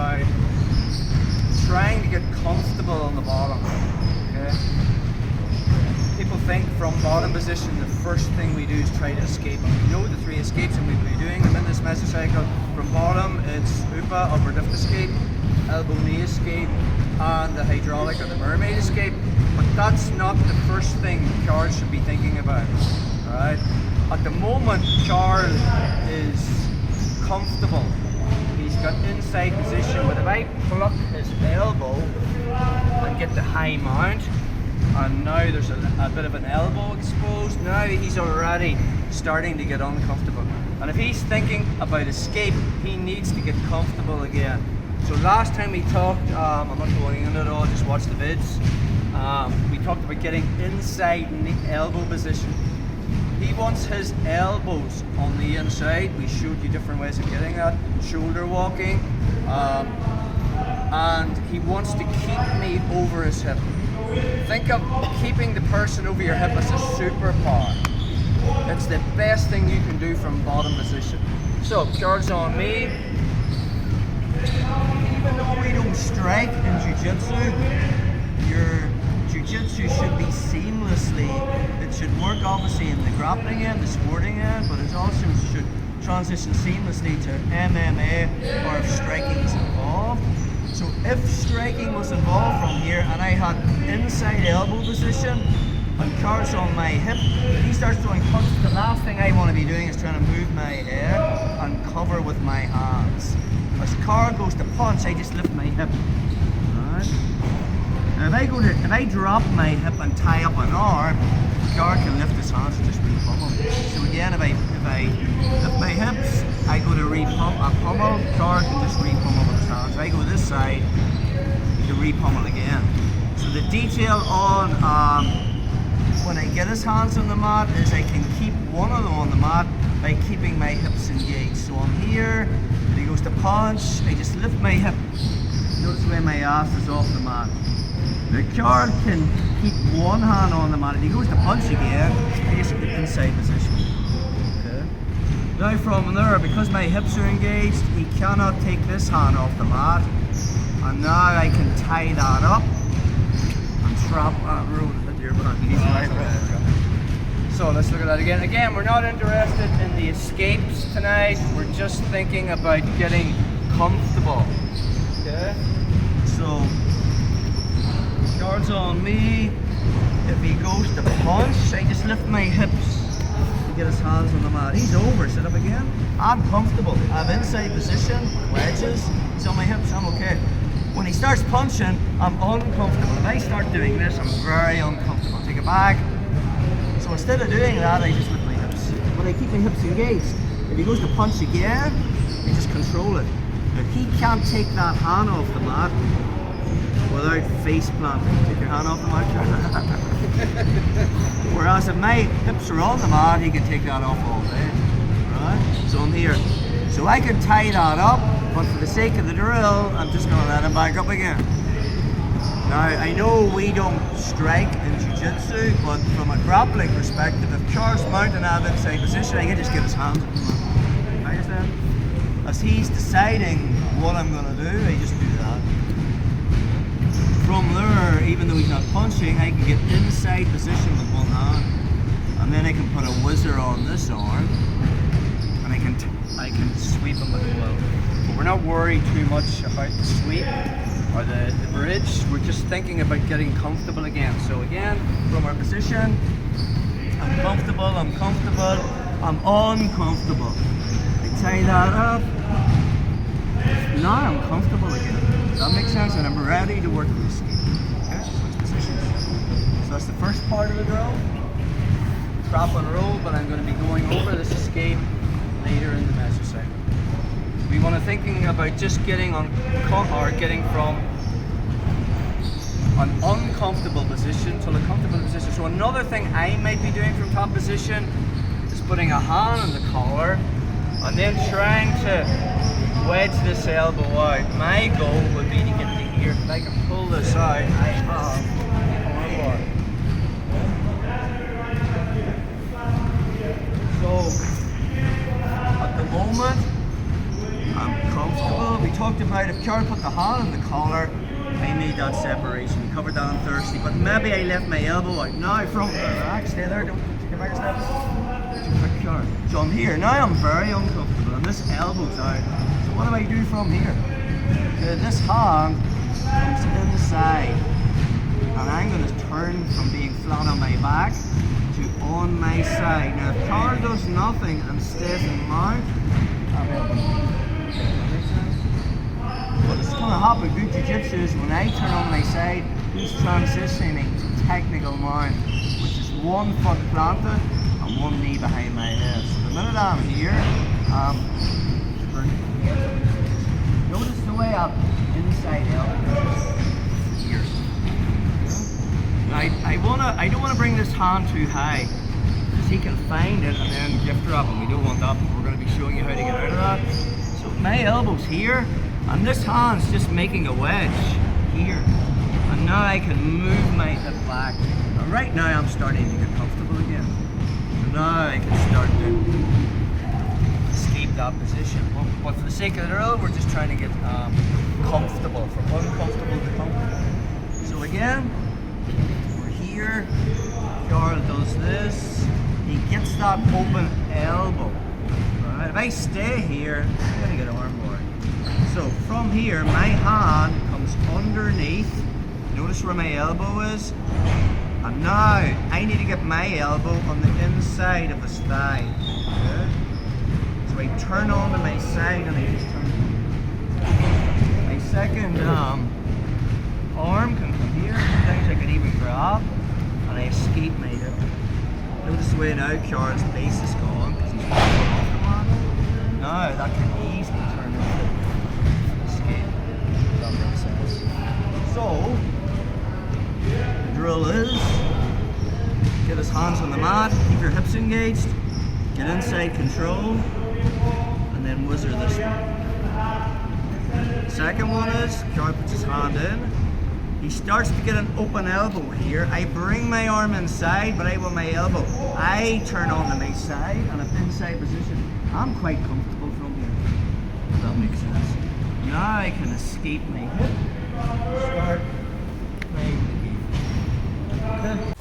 about trying to get comfortable on the bottom. Okay? People think from bottom position the first thing we do is try to escape. And we know the 3 escapes and we'll be doing them in this mesocycle. From bottom it's UPA, upper lift escape, elbow knee escape, and the hydraulic or the mermaid escape. But that's not the first thing Charles should be thinking about. Alright? At the moment Charles is comfortable. He's got inside position, but if I pluck his elbow and get the high mount, and now there's a bit of an elbow exposed, now he's already starting to get uncomfortable. And if he's thinking about escape, he needs to get comfortable again. So last time we talked, I'm not going into it all, just watch the vids. We talked about getting inside elbow position. He wants his elbows on the inside. We showed you different ways of getting that. Shoulder walking. And he wants to keep me over his hip. Think of keeping the person over your hip as a superpower. It's the best thing you can do from bottom position. So, Charles on me. Even though we don't strike in Jiu-Jitsu, your Jiu-Jitsu should be seamlessly, it should work obviously in the grappling end, the sporting end, but it also should transition seamlessly to MMA or if striking is involved. So if striking was involved from here and I had inside elbow position and Carl's on my hip, he starts throwing punches, the last thing I want to be doing is trying to move my head and cover with my hands. As Carl goes to punch, I just lift my hip. Alright. Now if I drop my hip and tie up an arm, Carl can lift his hands and just re-pummel. So again, if I lift my hips, I go to pummel, Carl can just re-pummel with his hands. If I go this side, he can re-pummel again. So the detail on when I get his hands on the mat is I can keep one of them on the mat by keeping my hips engaged. So I'm here, and he goes to punch, I just lift my hip. Notice where my ass is off the mat. The Carl can keep one hand on the mat. If he goes to punch again, I just get inside position. Okay. Now from there, because my hips are engaged, he cannot take this hand off the mat. And now I can tie that up and trap that road. So let's look at that again. Again, we're not interested in the escapes tonight. We're just thinking about getting comfortable. Okay. So Charles on me. If he goes to punch, I just lift my hips to get his hands on the mat. He's over. Sit up again. I'm comfortable. I have inside position, wedges. He's on my hips. I'm okay. When he starts punching, I'm uncomfortable. If I start doing this, I'm very uncomfortable. Take it back. So instead of doing that, I just lift my hips. But I keep my hips engaged. If he goes to punch again, I just control it. If he can't take that hand off the mat without face planting, take your hand off the mat. Whereas if my hips are on the mat, he can take that off all day. Right? So I'm here. So I can tie that up, but for the sake of the drill, I'm just going to let him back up again. Now, I know we don't strike in Jiu-Jitsu, but from a grappling perspective, if Charles mounting out inside position, I can just get his hands up. Understand? As he's deciding what I'm going to do, I just do that. From there, even though he's not punching, I can get inside position with one hand, and then I can put a whizzer on this arm, and I can sweep him as well. But we're not worried too much about the sweep or the bridge. We're just thinking about getting comfortable again. So again, from our position, I'm comfortable, I'm uncomfortable. I tie that up. Now I'm comfortable again. Does that make sense? And I'm ready to work this. Okay, switch positions. So that's the first part of the drill. Trap and roll, but I'm going to be going over this escape later in the mesocycle. We want to thinking about just getting on or getting from an uncomfortable position to a comfortable position. So another thing I might be doing from top position is putting a hand on the collar and then trying to wedge this elbow out. My goal would be to get to here. If I can pull this out, I have armbar. So at the moment, I'm comfortable. We talked about, if Carol put the hand on the collar, I made that separation. We covered that on Thursday, but maybe I left my elbow out. Now from relax, stay there, don't take it back a step. Too quick, Carol. So I'm here. Now I'm very uncomfortable and this elbow's out. So what do I do from here? This hand comes inside and I'm going to turn from being flat on my back to on my side. Now if Carl does nothing and stays in mount, I'll be able to What is going to happen good jiu-jitsu is when I turn on my side, he's transitioning to technical mount, which is one foot planted and one knee behind my head. So the minute I'm here, notice the way I'm inside elbow here. I don't want to bring this hand too high because he can find it and then gift drop, and we don't want that. We're going to be showing you how to get out of that. So my elbow's here. And this hand's just making a wedge here. And now I can move my hip back. And right now I'm starting to get comfortable again. So now I can start to escape that position. But for the sake of the drill, we're just trying to get comfortable, from uncomfortable to comfortable. So again, we're here. Carl does this. He gets that open elbow. Right? If I stay here, I'm gonna get arm bar. So from here, my hand comes underneath. Notice where my elbow is. And now I need to get my elbow on the inside of his thigh. Okay? So I turn onto my side and I just turn. My second arm can come here. Sometimes I can even grab and I escape my hip. Notice the way now Kjar's base is gone because he's off the mat. Now that can easily turn into So, the drill is, get his hands on the mat, keep your hips engaged, get inside control, and then whizzer this one. The second one is, Kjar puts his hand in, he starts to get an open elbow here. I bring my arm inside, but I want my elbow. I turn onto my side, and if inside position, I'm quite comfortable from here. If that makes sense. Now I can escape my hip. Start playing the game. Okay.